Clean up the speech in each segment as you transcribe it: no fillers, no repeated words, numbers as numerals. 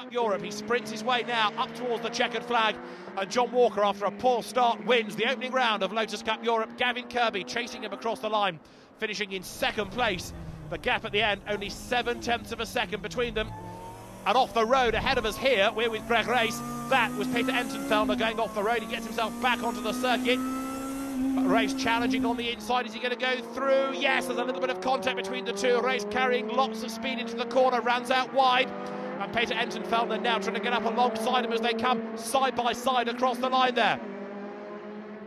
Cup Europe. He sprints his way now up towards the checkered flag, and John Walker, after a poor start, wins the opening round of Lotus Cup Europe. Gavin Kirby chasing him across the line, finishing in second place. The gap at the end, only 7/10 of a second between them. And off the road ahead of us here, we're with Greg Race. That was Peter Entenfelder going off the road. He gets himself back onto the circuit. But Race challenging on the inside. Is he going to go through? Yes, there's a little bit of contact between the two. Race carrying lots of speed into the corner, runs out wide. And Peter Entenfelder now trying to get up alongside him as they come side by side across the line there.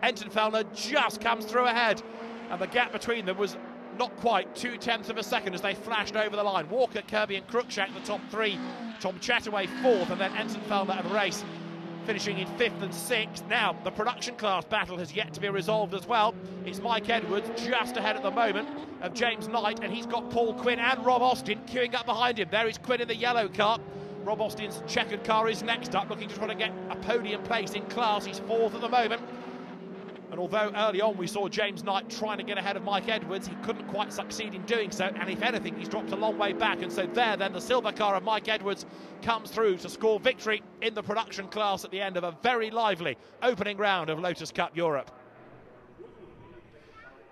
Entenfelder just comes through ahead. And the gap between them was not quite 2/10 of a second as they flashed over the line. Walker, Kirby and Cruikshank the top three. Tom Chataway fourth, and then Entenfelder and Race finishing in fifth and sixth. Now, the production class battle has yet to be resolved as well. It's Mike Edwards just ahead at the moment of James Knight, and he's got Paul Quinn and Rob Austin queuing up behind him. There is Quinn in the yellow car. Rob Austin's checkered car is next up, looking to try to get a podium place in class. He's fourth at the moment. And although early on we saw James Knight trying to get ahead of Mike Edwards, he couldn't quite succeed in doing so, and if anything, he's dropped a long way back. And so there, then, the silver car of Mike Edwards comes through to score victory in the production class at the end of a very lively opening round of Lotus Cup Europe.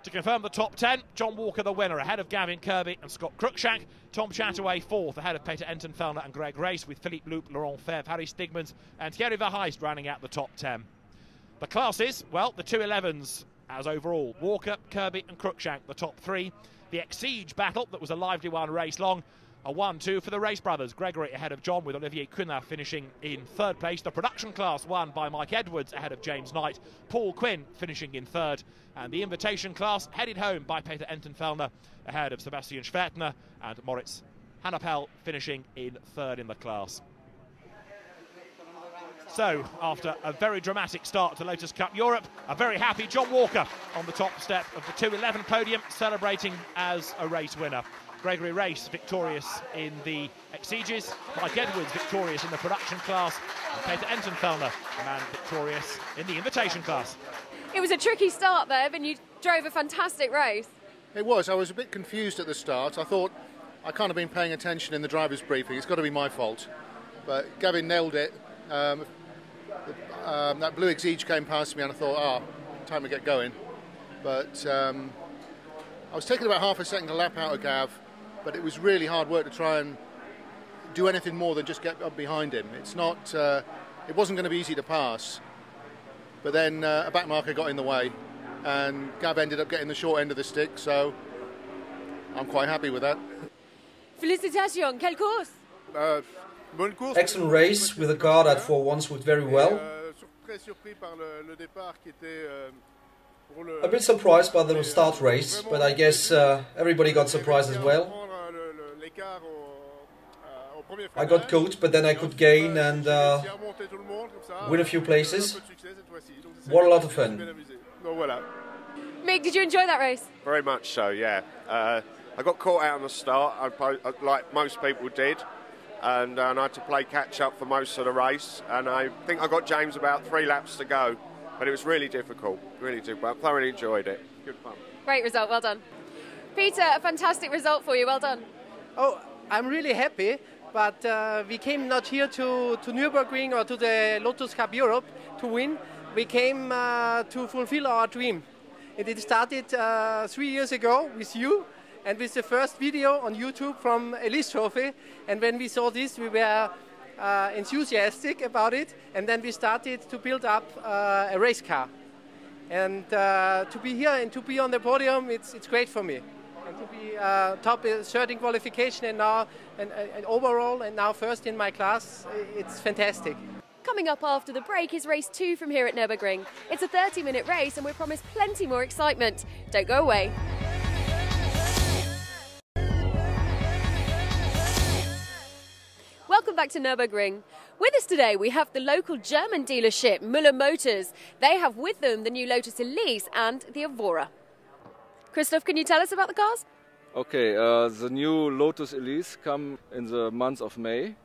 To confirm the top 10, John Walker the winner, ahead of Gavin Kirby and Scott Cruikshank. Tom Chataway fourth, ahead of Peter Entenfelder and Greg Race, with Philippe Loup, Laurent Febvre, Harry Stigmans and Thierry Verheijst rounding out the top 10. The classes, well, the 211s as overall. Walker, Kirby and Cruikshank, the top three. The Exige battle, that was a lively one race long, a 1-2 for the Race brothers. Gregory ahead of John, with Olivier Quinn finishing in third place. The production class won by Mike Edwards ahead of James Knight. Paul Quinn finishing in third. And the invitation class headed home by Peter Entenfelder ahead of Sebastian Schwertner and Moritz Hannapel finishing in third in the class. So, after a very dramatic start to Lotus Cup Europe, a very happy John Walker on the top step of the 211 podium, celebrating as a race winner. Gregory Race victorious in the Exiges, Mike Edwards victorious in the production class, and Peter Entenfelder, the man victorious in the invitation class. It was a tricky start there, but you drove a fantastic race. It was. I was a bit confused at the start. I thought I can't have been paying attention in the driver's briefing. It's got to be my fault. But Gavin nailed it. That blue Exige came past me and I thought, time to get going. But I was taking about half a second to lap out of Gav, but it was really hard work to try and do anything more than just get up behind him. It's not, it wasn't going to be easy to pass. But then a back marker got in the way and Gav ended up getting the short end of the stick, so I'm quite happy with that. Félicitations, quelle course? Excellent race with a car that for once worked very well. A bit surprised by the start race, but I guess everybody got surprised as well. I got caught, but then I could gain and win a few places. What a lot of fun. Mick, did you enjoy that race? Very much so, yeah. I got caught out on the start, like most people did. And I had to play catch-up for most of the race, and I think I got James about 3 laps to go, but it was really difficult, but I thoroughly enjoyed it. Good fun. Great result, well done. Peter, a fantastic result for you, well done. Oh, I'm really happy, but we came not here to Nürburgring or to the Lotus Cup Europe to win. We came to fulfill our dream. And it started 3 years ago with you. And with the first video on YouTube from Elise Trophy, and when we saw this, we were enthusiastic about it, and then we started to build up a race car. And to be here and to be on the podium, it's great for me. And to be top third in qualification and now and overall and now first in my class, it's fantastic. Coming up after the break is race 2 from here at Nürburgring. It's a 30-minute race and we promise plenty more excitement. Don't go away. Welcome back to Nürburgring. With us today we have the local German dealership, Müller Motors. They have with them the new Lotus Elise and the Evora. Christoph, can you tell us about the cars? Okay, the new Lotus Elise come in the month of May.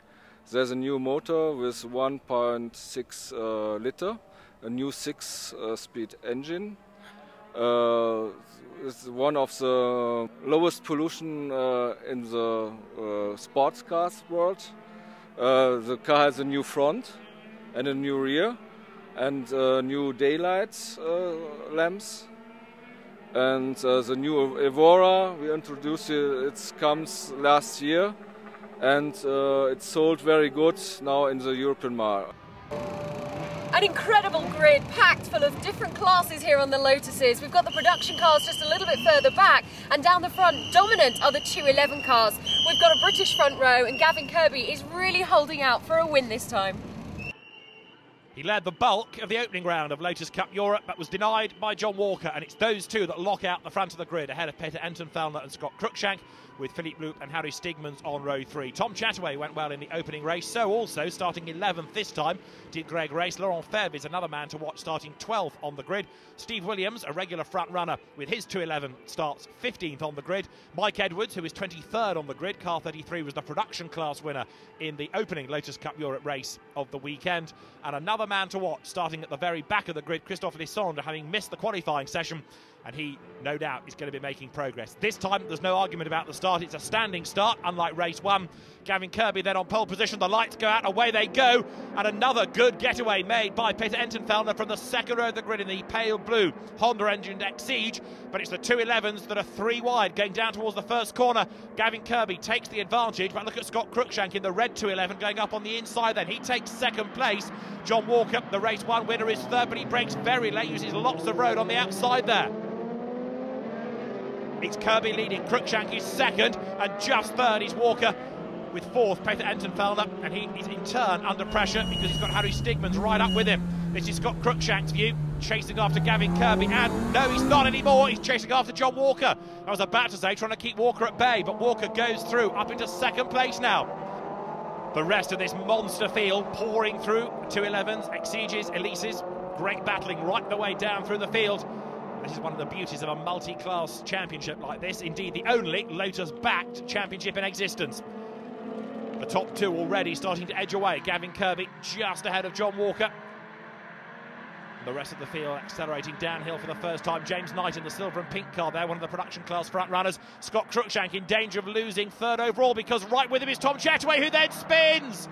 There's a new motor with 1.6 liter, a new 6-speed engine. It's one of the lowest pollution in the sports cars world. The car has a new front and a new rear and new daylight lamps. And the new Evora, we introduced it comes last year, and it's sold very good now in the European market. An incredible grid packed full of different classes here on the Lotuses. We've got the production cars just a little bit further back, and down the front, dominant are the 211 cars. We've got a British front row, and Gavin Kirby is really holding out for a win this time. He led the bulk of the opening round of Lotus Cup Europe, but was denied by John Walker, and it's those two that lock out the front of the grid ahead of Peter Entenfeldner and Scott Cruikshank, with Philippe Loop and Harry Stigmans on row 3. Tom Chataway went well in the opening race, so also starting 11th this time did Greg Race. Laurent Febvre is another man to watch, starting 12th on the grid. Steve Williams, a regular front runner with his 211, starts 15th on the grid. Mike Edwards, who is 23rd on the grid, car 33, was the production class winner in the opening Lotus Cup Europe race of the weekend. And another man to watch, starting at the very back of the grid, Christophe Lissandre, having missed the qualifying session, and he, no doubt, is going to be making progress. This time, there's no argument about the start. It's a standing start, unlike race 1. Gavin Kirby then on pole position. The lights go out, away they go. And another good getaway made by Peter Entenfeldner from the second row of the grid in the pale blue Honda-engined Exige. But it's the 211s that are 3 wide, going down towards the first corner. Gavin Kirby takes the advantage, but look at Scott Cruikshank in the red 211 going up on the inside then. He takes second place. John Walker, the race 1 winner, is third, but he brakes very late, uses lots of road on the outside there. It's Kirby leading, Cruikshank is second, and just third is Walker, with fourth Peter Entenfeldner, and he is in turn under pressure because he's got Harry Stigmans right up with him. This is Scott Cruikshank's view, chasing after Gavin Kirby, and no, he's not anymore, he's chasing after John Walker. I was about to say, trying to keep Walker at bay, but Walker goes through, up into second place now. The rest of this monster field pouring through, 211s, Exiges, Elises, great battling right the way down through the field. This is one of the beauties of a multi-class championship like this, indeed the only Lotus-backed championship in existence. The top two already starting to edge away. Gavin Kirby just ahead of John Walker. The rest of the field accelerating downhill for the first time. James Knight in the silver and pink car there, one of the production class front runners. Scott Cruikshank in danger of losing third overall because right with him is Tom Chataway, who then spins.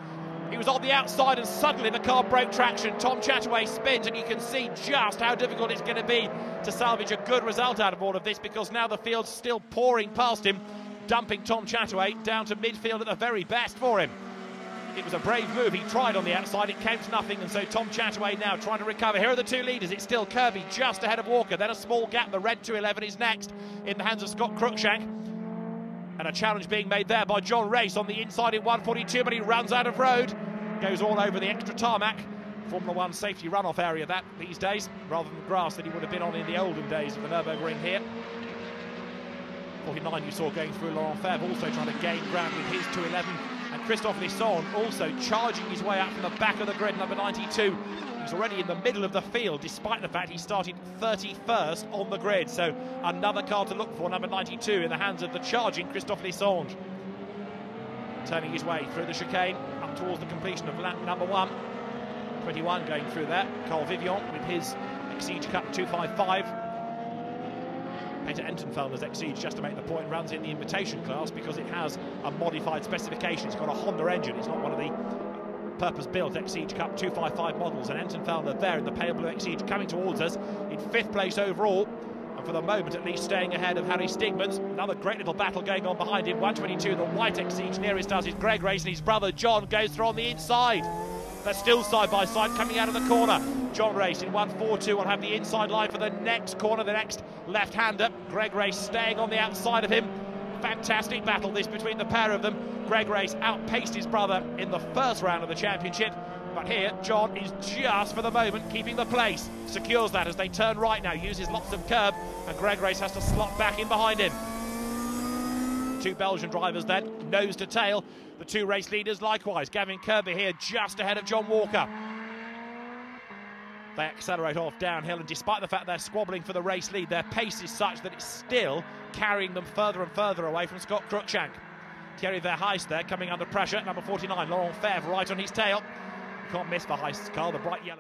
He was on the outside and suddenly the car broke traction. Tom Chataway spins, and you can see just how difficult it's going to be to salvage a good result out of all of this, because now the field's still pouring past him, dumping Tom Chataway down to midfield at the very best for him. It was a brave move. He tried on the outside, it came to nothing, and so Tom Chataway now trying to recover. Here are the two leaders. It's still Kirby just ahead of Walker, then a small gap. The red 211 is next in the hands of Scott Cruikshank. And a challenge being made there by John Race on the inside in 142, but he runs out of road. Goes all over the extra tarmac. Formula 1 safety runoff area that these days, rather than the grass that he would have been on in the olden days of the Nürburgring here. 49 you saw going through Laurent Febvre, also trying to gain ground with his 211. And Christophe Lissandre also charging his way out from the back of the grid, number 92. He's already in the middle of the field, despite the fact he started 31st on the grid. So another car to look for, number 92, in the hands of the charging Christophe Lissandre. Turning his way through the chicane, up towards the completion of lap number 1. 21 going through there. Carl Vivian with his Exige Cup 255. Peter Entenfeldner's Exige, just to make the point, runs in the invitation class because it has a modified specification. It's got a Honda engine. It's not one of the purpose-built Exige Cup 255 models. And Entenfeldner there in the pale blue Exige coming towards us in 5th place overall. And for the moment, at least, staying ahead of Harry Stigmans. Another great little battle going on behind him. 122, the white Exige nearest us is Greg Race, and his brother John goes through on the inside. They're still side by side coming out of the corner. John Race in 142 will have the inside line for the next corner, the next left-hander. Greg Race staying on the outside of him. Fantastic battle this between the pair of them. Greg Race outpaced his brother in the first round of the championship. But here, John is just, for the moment, keeping the place. Secures that as they turn right now, uses lots of curb, and Greg Race has to slot back in behind him. Two Belgian drivers then, nose to tail. The two race leaders likewise. Gavin Kirby here just ahead of John Walker. They accelerate off downhill, and despite the fact they're squabbling for the race lead, their pace is such that it's still carrying them further and further away from Scott Cruikshank. Thierry Verheijst there coming under pressure. Number 49, Laurent Febvre right on his tail. You can't miss Verheijst's car, the bright yellow.